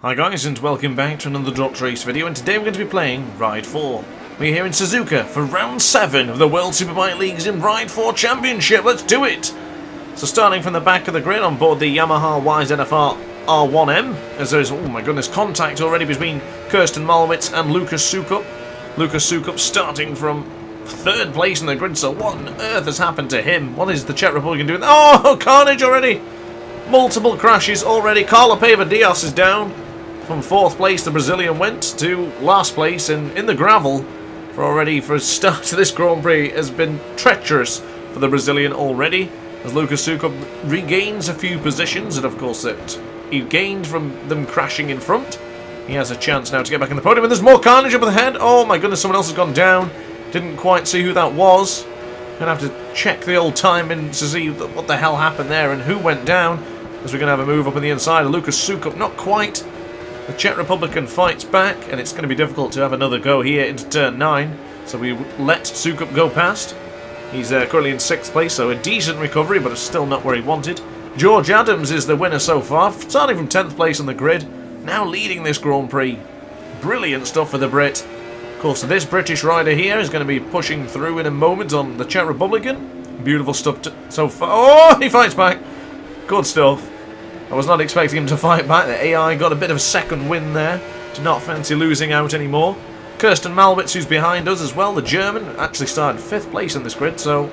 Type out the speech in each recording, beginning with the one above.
Hi guys, and welcome back to another DrAce video, and today we're going to be playing Ride 4. We're here in Suzuka for round 7 of the World Superbike League's in Ride 4 Championship. Let's do it! So starting from the back of the grid on board the Yamaha YZF-R1M, as there's, oh my goodness, contact already between Kirsten Malwitz and Lucas Suzuka. Lucas Suzuka starting from 3rd place in the grid, so what on earth has happened to him? What is the Czech Republic doing? Oh, carnage already! Multiple crashes already. Carla Pava Diaz is down. From 4th place, the Brazilian went to last place, and in the gravel for a start to this Grand Prix has been treacherous for the Brazilian already, as Lucas Suzuka regains a few positions, and of course that he gained from them crashing in front. He has a chance now to get back in the podium, and there's more carnage up ahead. Oh my goodness, someone else has gone down. Didn't quite see who that was. Gonna have to check the old timing to see what the hell happened there and who went down, as we're gonna have a move up on the inside. Lucas Suzuka, not quite. The Czech Republican fights back, and it's going to be difficult to have another go here into turn 9. So we let Suzuka go past. He's currently in 6th place, so a decent recovery, but it's still not where he wanted. George Adams is the winner so far, starting from 10th place on the grid, now leading this Grand Prix. Brilliant stuff for the Brit. Of course, this British rider here is going to be pushing through in a moment on the Czech Republican. Beautiful stuff so far. Oh, he fights back. Good stuff. I was not expecting him to fight back. The AI got a bit of a second win there. Did not fancy losing out anymore. Kirsten Malwitz, who's behind us as well, the German, actually started 5th place in this grid, so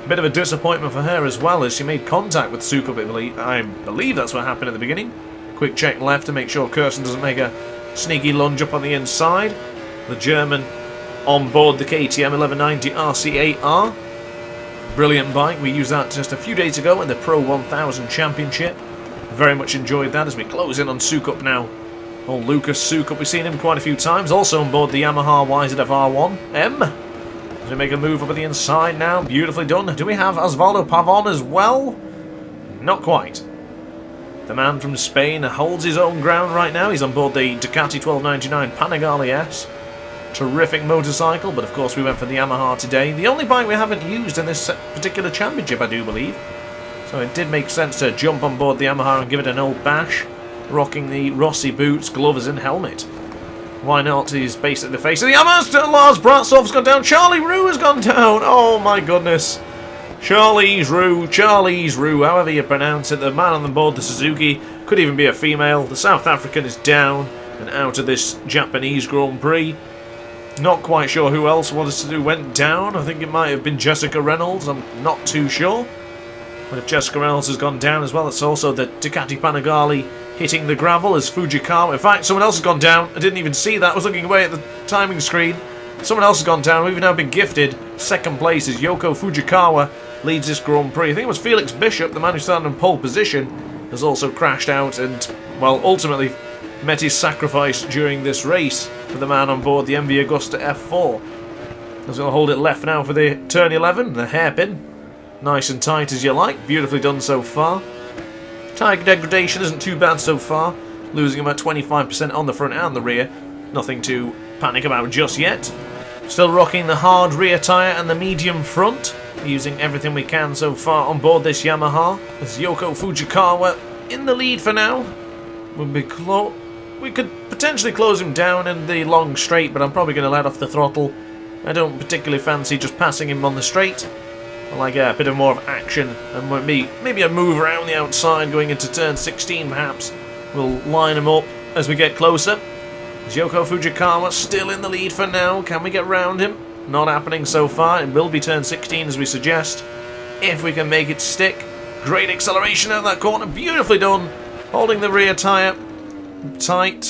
a bit of a disappointment for her as well, as she made contact with Suzuka. I believe that's what happened at the beginning. Quick check left to make sure Kirsten doesn't make a sneaky lunge up on the inside. The German on board the KTM 1190 RC8R. Brilliant bike. We used that just a few days ago in the Pro 1000 Championship. Very much enjoyed that as we close in on Suzuka now. Oh, Lucas Suzuka, we've seen him quite a few times. Also on board the Yamaha YZF-R1M. As we make a move up at the inside now. Beautifully done. Do we have Osvaldo Pavon as well? Not quite. The man from Spain holds his own ground right now. He's on board the Ducati 1299 Panigale S. Terrific motorcycle, but of course we went for the Yamaha today. The only bike we haven't used in this particular championship, I do believe. So it did make sense to jump on board the Yamaha and give it an old bash, rocking the Rossi boots, gloves and helmet. Why not? He's basically the face of the Yamaha. Lars Bratsov's gone down. Charlie Roux has gone down. Oh my goodness. Charlie's Roux, however you pronounce it. The man on the board, the Suzuki, could even be a female. The South African is down and out of this Japanese Grand Prix. Not quite sure who else went down. I think it might have been Jessica Reynolds. I'm not too sure. But if Jessica Reynolds has gone down as well, it's also the Ducati Panigale hitting the gravel as Fujikawa. In fact, someone else has gone down. I didn't even see that. I was looking away at the timing screen. Someone else has gone down. We've now been gifted 2nd place as Yoko Fujikawa leads this Grand Prix. I think it was Felix Bishop, the man who started in pole position, has also crashed out and, well, ultimately met his sacrifice during this race for the man on board the MV Agusta F4. He's going to hold it left now for the turn 11, the hairpin. Nice and tight as you like. Beautifully done so far. Tyre degradation isn't too bad so far. Losing about 25% on the front and the rear. Nothing to panic about just yet. Still rocking the hard rear tyre and the medium front. Using everything we can so far on board this Yamaha. As Yoko Fujikawa in the lead for now. We could potentially close him down in the long straight, but I'm probably going to let off the throttle. I don't particularly fancy just passing him on the straight. I like a bit of more of action, and maybe a move around the outside going into turn 16 perhaps. We'll line him up as we get closer. Yoko Fujikawa still in the lead for now. Can we get round him? Not happening so far. It will be turn 16 as we suggest, if we can make it stick. Great acceleration out of that corner. Beautifully done. Holding the rear tyre. Tight.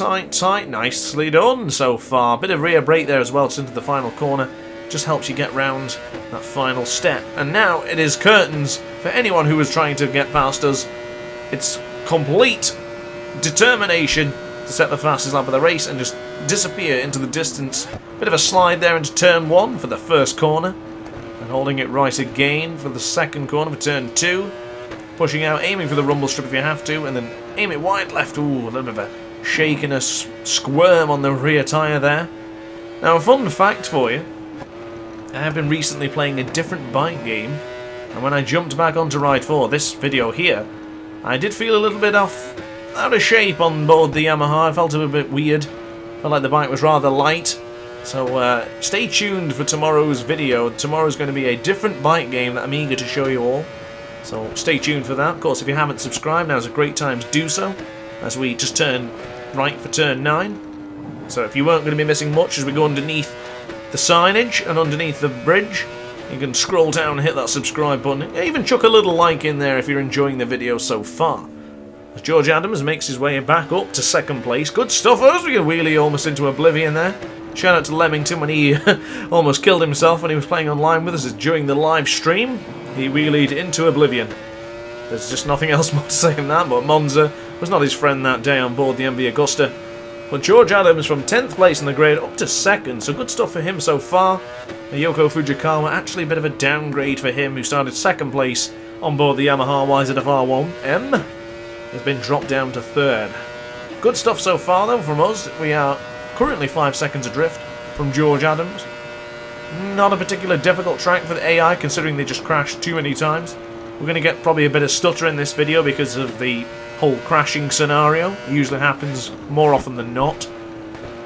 Nicely done so far. Bit of rear brake there as well just into the final corner. Just helps you get round that final step. And now it is curtains for anyone who was trying to get past us. It's complete determination to set the fastest lap of the race and just disappear into the distance. Bit of a slide there into turn 1 for the first corner. And holding it right again for the 2nd corner for turn 2. Pushing out, aiming for the rumble strip if you have to, and then aim it wide left. Ooh, a little bit of a shake and a squirm on the rear tyre there. Now a fun fact for you. I have been recently playing a different bike game, and when I jumped back onto Ride 4, this video here, I did feel a little bit off out of shape on board the Yamaha. I felt a bit weird. Felt like the bike was rather light. So stay tuned for tomorrow's video. Tomorrow's going to be a different bike game that I'm eager to show you all. So stay tuned for that. Of course, if you haven't subscribed, now's a great time to do so, as we just turn right for turn 9. So if you weren't going to be missing much as we go underneath the signage and underneath the bridge, you can scroll down and hit that subscribe button. Even chuck a little like in there if you're enjoying the video so far. As George Adams makes his way back up to 2nd place. Good stuff, as we can wheelie almost into oblivion there. Shout out to Leamington when he almost killed himself when he was playing online with us during the live stream. He wheelied into oblivion. There's just nothing else more to say than that, but Monza was not his friend that day on board the MV Augusta. But George Adams from 10th place in the grade up to 2nd, so good stuff for him so far. Yoko Fujikawa, actually a bit of a downgrade for him, who started 2nd place on board the Yamaha YZF-R1M. Has been dropped down to 3rd. Good stuff so far though from us. We are currently 5 seconds adrift from George Adams. Not a particular difficult track for the AI, considering they just crashed too many times. We're going to get probably a bit of stutter in this video because of the whole crashing scenario. It usually happens more often than not.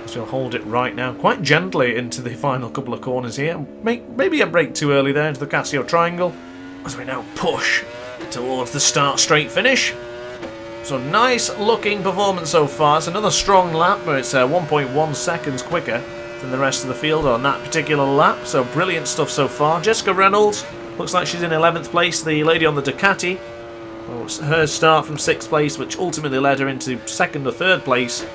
So we'll hold it right now, quite gently into the final couple of corners here. Maybe a brake too early there into the Casio triangle, as we now push towards the start straight finish. So nice looking performance so far. It's another strong lap, but it's 1.1 seconds quicker than the rest of the field on that particular lap. So brilliant stuff so far. Jessica Reynolds looks like she's in 11th place. The lady on the Ducati, well, her start from 6th place, which ultimately led her into 2nd or 3rd place.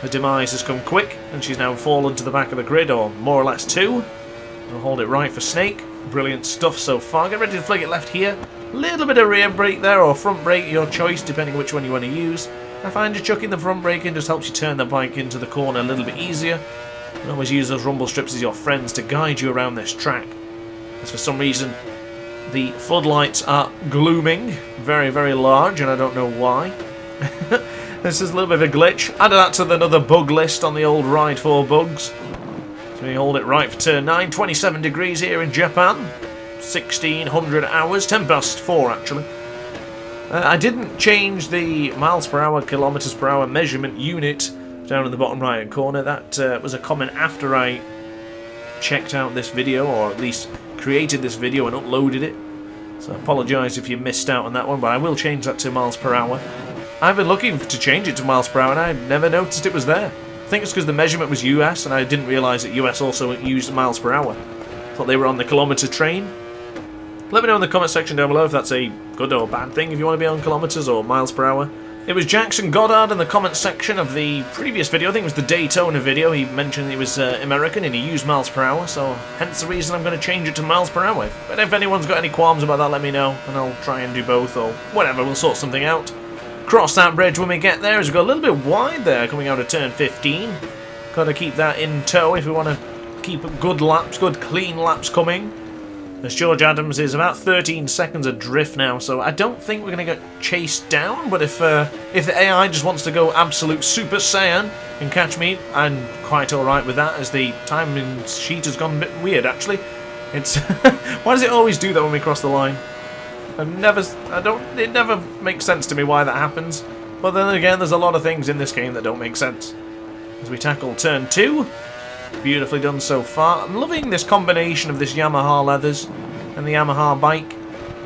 Her demise has come quick, and she's now fallen to the back of the grid, or more or less 2. We'll hold it right for Snake. Brilliant stuff so far. Get ready to flick it left here. Little bit of rear brake there, or front brake, your choice, depending which one you want to use. I find you chucking the front brake in just helps you turn the bike into the corner a little bit easier. You can always use those rumble strips as your friends to guide you around this track. As for some reason, the floodlights are glooming, very, very large, and I don't know why. This is a little bit of a glitch. Add that to another bug list on the old Ride 4 bugs. So we hold it right for turn 9, 27 degrees here in Japan. 1600 hours, 10 past 4 actually. I didn't change the miles per hour, kilometers per hour measurement unit down in the bottom right hand corner. That was a comment after I checked out this video, or at least created this video and uploaded it. So I apologise if you missed out on that one, but I will change that to miles per hour. I've been looking to change it to miles per hour and I never noticed it was there. I think it's because the measurement was US and I didn't realise that US also used miles per hour. Thought they were on the kilometre train. Let me know in the comment section down below if that's a good or bad thing, if you want to be on kilometres or miles per hour. It was Jackson Goddard in the comment section of the previous video, I think it was the Daytona video. He mentioned he was American and he used miles per hour, so hence the reason I'm going to change it to miles per hour. But if anyone's got any qualms about that, let me know, and I'll try and do both, or whatever, we'll sort something out. Cross that bridge when we get there, as we go a little bit wide there, coming out of turn 15. Got to keep that in tow if we want to keep good laps, good clean laps coming. As George Adams is about 13 seconds adrift now, so I don't think we're going to get chased down, but if the AI just wants to go absolute Super Saiyan and catch me, I'm quite alright with that, as the timing sheet has gone a bit weird, actually. It's why does it always do that when we cross the line? It never makes sense to me why that happens, but then again, there's a lot of things in this game that don't make sense. As we tackle turn 2, beautifully done so far. I'm loving this combination of this Yamaha leathers and the Yamaha bike.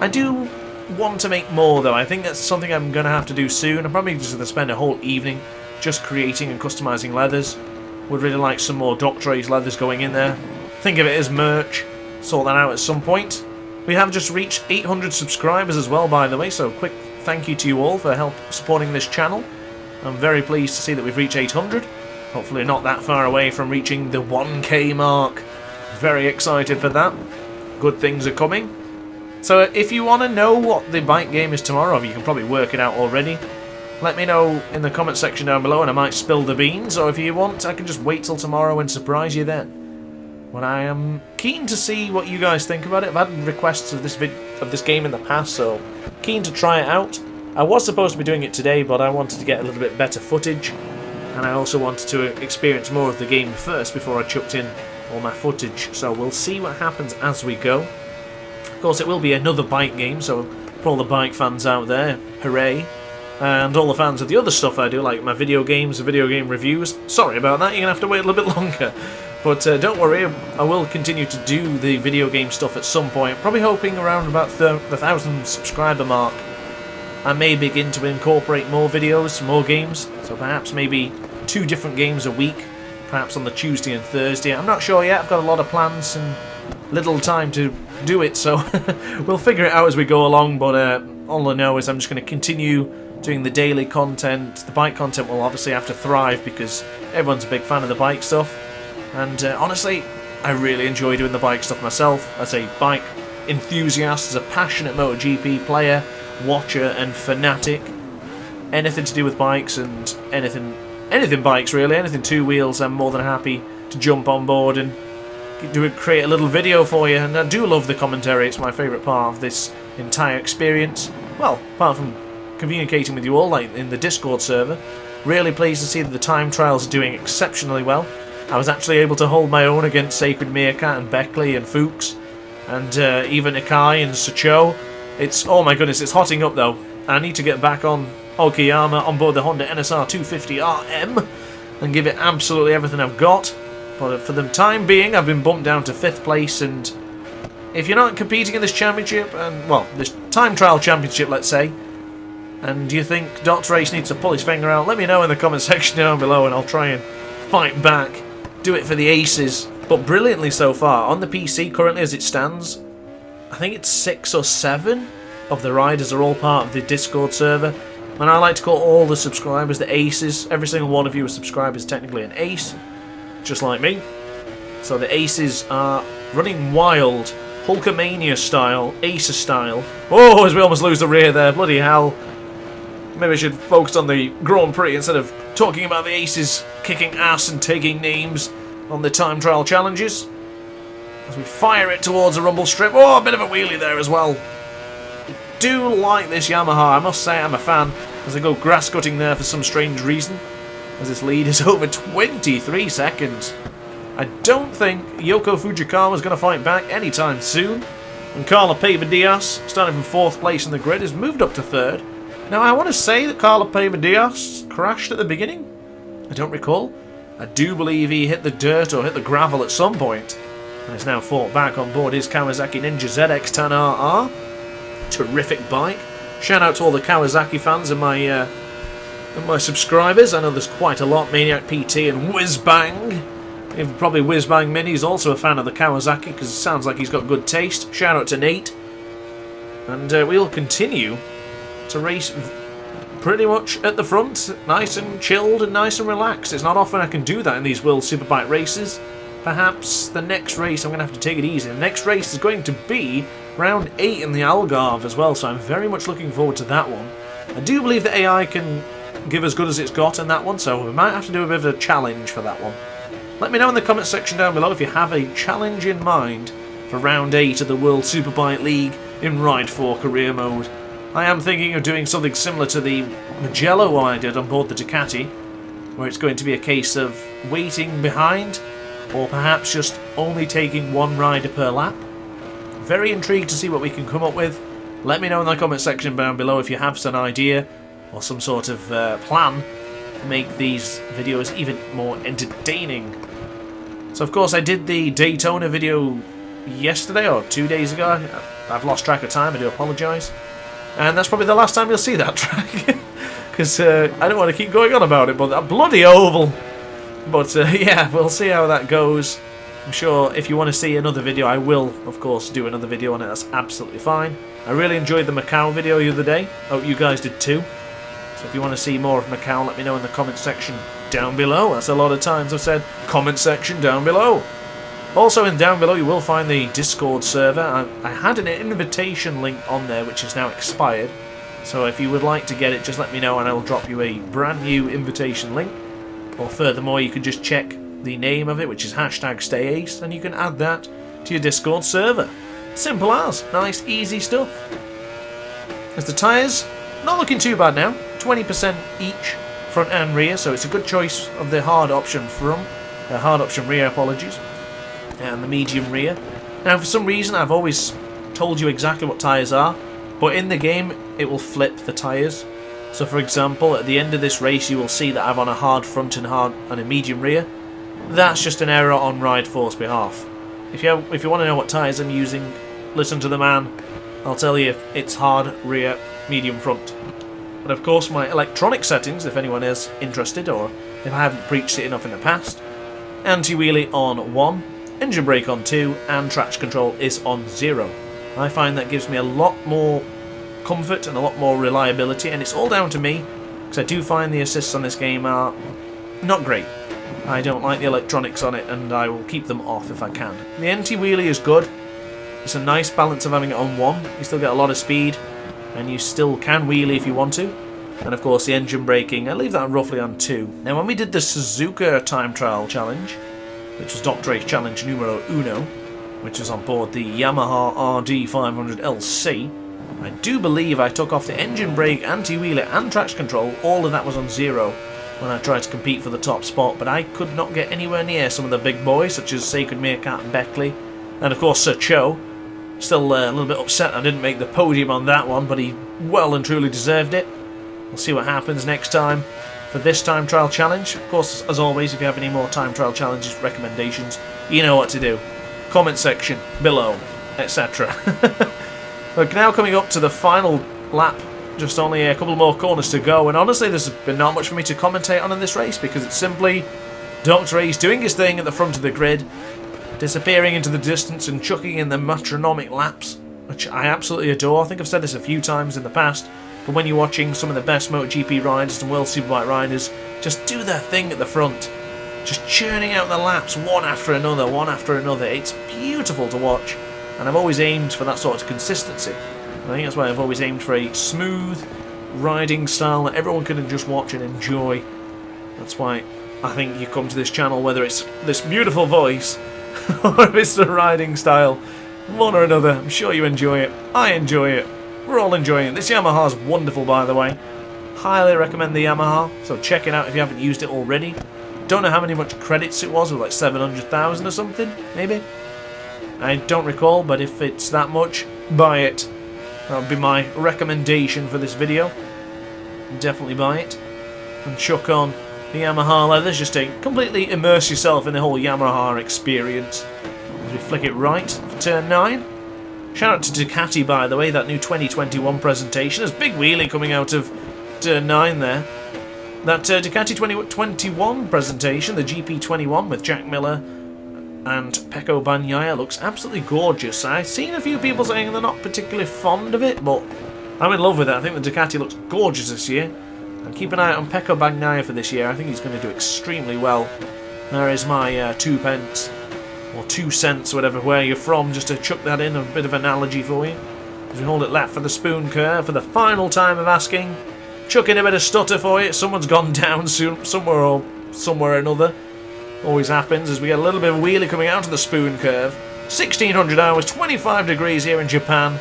I do want to make more though. I think that's something I'm going to have to do soon. I'm probably just going to spend a whole evening just creating and customizing leathers. Would really like some more DrAce leathers going in there. Think of it as merch. Sort that out at some point. We have just reached 800 subscribers as well, by the way, so quick thank you to you all for help supporting this channel. I'm very pleased to see that we've reached 800. Hopefully not that far away from reaching the 1K mark. Very excited for that. Good things are coming. So if you want to know what the bike game is tomorrow, you can probably work it out already. Let me know in the comment section down below and I might spill the beans, or if you want, I can just wait till tomorrow and surprise you then. But I am keen to see what you guys think about it. I've had requests of this game in the past, so keen to try it out. I was supposed to be doing it today, but I wanted to get a little bit better footage. And I also wanted to experience more of the game first before I chucked in all my footage. So we'll see what happens as we go. Of course, it will be another bike game, so for all the bike fans out there, hooray. and all the fans of the other stuff I do, like my video games and video game reviews. Sorry about that, you're going to have to wait a little bit longer. But don't worry, I will continue to do the video game stuff at some point. Probably hoping around about the 1,000 subscriber mark, I may begin to incorporate more videos, more games. So perhaps maybe 2 different games a week, perhaps on the Tuesday and Thursday. I'm not sure yet, I've got a lot of plans and little time to do it, so we'll figure it out as we go along. But all I know is I'm just going to continue doing the daily content. The bike content will obviously have to thrive because everyone's a big fan of the bike stuff. And honestly, I really enjoy doing the bike stuff myself as a bike enthusiast, as a passionate MotoGP player, watcher and fanatic. Anything to do with bikes and anything bikes really, anything 2 wheels, I'm more than happy to jump on board and create a little video for you. And I do love the commentary, it's my favourite part of this entire experience. Well, apart from communicating with you all like in the Discord server, really pleased to see that the time trials are doing exceptionally well. I was actually able to hold my own against Sacred Meerkat and Beckley and Fuchs and even Ikai and Sucho. It's, oh my goodness, it's hotting up though. I need to get back on Okayama on board the Honda NSR 250RM and give it absolutely everything I've got. But for the time being, I've been bumped down to 5th place, and if you're not competing in this championship, and well, this time trial championship, let's say, and you think DrAce needs to pull his finger out, let me know in the comment section down below and I'll try and fight back. Do it for the aces. But brilliantly so far. On the PC, currently as it stands, I think it's 6 or 7 of the riders are all part of the Discord server. And I like to call all the subscribers the aces. Every single one of you as subscribers is technically an ace, just like me. So the aces are running wild, Hulkamania style, Acer style. Oh, as we almost lose the rear there, bloody hell. Maybe I should focus on the Grand Prix instead of talking about the aces kicking ass and taking names on the time trial challenges. As we fire it towards a rumble strip. Oh, a bit of a wheelie there as well. Do like this Yamaha, I must say I'm a fan, as I go grass cutting there for some strange reason, as this lead is over 23 seconds. I don't think Yoko Fujikawa is going to fight back anytime soon, and Carla Pava Diaz, starting from 4th place in the grid, has moved up to 3rd. Now I want to say that Carla Pava Diaz crashed at the beginning. I don't recall. I do believe he hit the dirt or hit the gravel at some point, and has now fought back on board his Kawasaki Ninja ZX-10RR. Terrific bike. Shout out to all the Kawasaki fans and my subscribers. I know there's quite a lot. Maniac PT and Whizbang. Even probably Whizbang Mini is also a fan of the Kawasaki because it sounds like he's got good taste. Shout out to Nate. And we'll continue to race pretty much at the front, nice and chilled and nice and relaxed. It's not often I can do that in these World Superbike races. Perhaps the next race I'm going to have to take it easy. The next race is going to be round 8 in the Algarve as well, so I'm very much looking forward to that one. I do believe the AI can give as good as it's got in that one, so we might have to do a bit of a challenge for that one. Let me know in the comment section down below if you have a challenge in mind for round 8 of the World Superbike League in Ride 4 career mode. I am thinking of doing something similar to the Mugello one I did on board the Ducati, where it's going to be a case of waiting behind, or perhaps just only taking one rider per lap. Very intrigued to see what we can come up with. Let me know in the comment section down below if you have some idea or some sort of plan to make these videos even more entertaining. So of course I did the Daytona video yesterday or 2 days ago. I've lost track of time, I do apologise. And that's probably the last time you'll see that track. Because I don't want to keep going on about it, but that bloody oval. But yeah, we'll see how that goes. I'm sure if you want to see another video, I will, of course, do another video on it. That's absolutely fine. I really enjoyed the Macau video the other day. Oh, you guys did too. So if you want to see more of Macau, let me know in the comment section down below. That's a lot of times I've said comment section down below. Also, in down below, you will find the Discord server. I had an invitation link on there, which is now expired. So if you would like to get it, just let me know and I will drop you a brand new invitation link. Or furthermore, you can just check the name of it, which is #StayAce, and you can add that to your Discord server. Simple as. Nice, easy stuff. As the tyres, not looking too bad now. 20% each, front and rear, so it's a good choice of the hard option front. Hard option rear, apologies. And the medium rear. Now, for some reason, I've always told you exactly what tyres are, but in the game, it will flip the tyres. So for example, at the end of this race you will see that I'm on a hard front and a medium rear. That's just an error on Ride 4's behalf. If you want to know what tyres I'm using, listen to the man. I'll tell you, it's hard rear, medium front. And of course my electronic settings, if anyone is interested, or if I haven't preached it enough in the past. Anti-wheelie on 1, engine brake on 2, and traction control is on 0. I find that gives me a lot more comfort and a lot more reliability, and it's all down to me, because I do find the assists on this game are not great. I don't like the electronics on it, and I will keep them off if I can. The anti-wheelie is good. It's a nice balance of having it on 1. You still get a lot of speed, and you still can wheelie if you want to. And of course the engine braking, I leave that roughly on 2. Now when we did the Suzuka time trial challenge, which was DrAce challenge numero uno, which is on board the Yamaha RD500LC, I do believe I took off the engine brake, anti-wheelie and traction control. All of that was on 0 when I tried to compete for the top spot, but I could not get anywhere near some of the big boys such as Sacred Meerkat and Beckley, and of course Sir Cho. Still a little bit upset I didn't make the podium on that one, but he well and truly deserved it. We'll see what happens next time for this time trial challenge. Of course, as always, if you have any more time trial challenges, recommendations, you know what to do. Comment section below, etc. We're now coming up to the final lap, just only a couple more corners to go, and honestly there's been not much for me to commentate on in this race, because it's simply DrAce doing his thing at the front of the grid, disappearing into the distance and chucking in the metronomic laps, which I absolutely adore. I think I've said this a few times in the past, but when you're watching some of the best MotoGP riders and World Superbike riders just do their thing at the front, just churning out the laps one after another, it's beautiful to watch, and I've always aimed for that sort of consistency. I think that's why I've always aimed for a smooth riding style that everyone can just watch and enjoy. That's why I think you come to this channel, whether it's this beautiful voice or if it's the riding style, one or another. I'm sure you enjoy it. I enjoy it. We're all enjoying it. This Yamaha's wonderful, by the way. Highly recommend the Yamaha, so check it out if you haven't used it already. Don't know how much credits it was, like 700,000 or something, maybe? I don't recall, but if it's that much, buy it. That would be my recommendation for this video. Definitely buy it. And chuck on the Yamaha leathers just to completely immerse yourself in the whole Yamaha experience. As we flick it right for turn 9. Shout out to Ducati, by the way, that new 2021 presentation. There's big wheelie coming out of turn 9 there. That Ducati 2021 presentation, the GP21 with Jack Miller and Pecco Bagnaia, looks absolutely gorgeous. I've seen a few people saying they're not particularly fond of it, but I'm in love with it. I think the Ducati looks gorgeous this year. And keep an eye out on Pecco Bagnaia for this year. I think he's going to do extremely well. There is my 2 pence, or 2 cents, whatever, where you're from, just to chuck that in, a bit of analogy for you. As we hold it left for the spoon curve for the final time of asking. Chuck in a bit of stutter for you. Someone's gone down somewhere or another. Always happens as we get a little bit of wheelie coming out of the spoon curve. 1600 hours, 25 degrees here in Japan.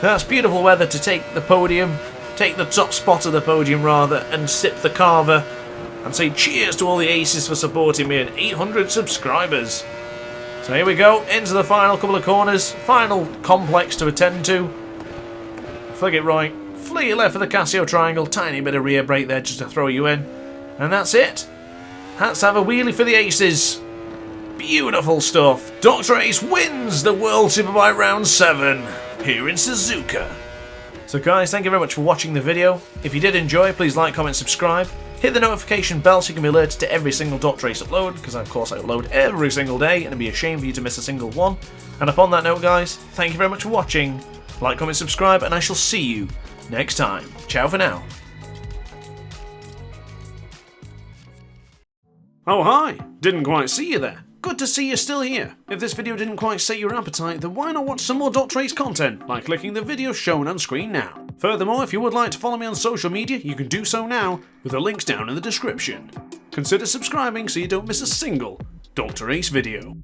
That's beautiful weather to take the podium, take the top spot of the podium rather, and sip the carver and say cheers to all the aces for supporting me and 800 subscribers. So here we go, into the final couple of corners, final complex to attend to. Flick it right, flick it left for the Casio triangle, tiny bit of rear brake there just to throw you in. And that's it. Let's have a wheelie for the aces. Beautiful stuff. DrAce wins the World Superbike Round 7 here in Suzuka. So guys, thank you very much for watching the video. If you did enjoy, please like, comment, subscribe. Hit the notification bell so you can be alerted to every single DrAce upload, because of course I upload every single day and it'd be a shame for you to miss a single one. And upon that note guys, thank you very much for watching. Like, comment, subscribe, and I shall see you next time. Ciao for now. Oh hi! Didn't quite see you there. Good to see you're still here. If this video didn't quite set your appetite, then why not watch some more DrAce content by clicking the video shown on screen now. Furthermore, if you would like to follow me on social media, you can do so now with the links down in the description. Consider subscribing so you don't miss a single DrAce video.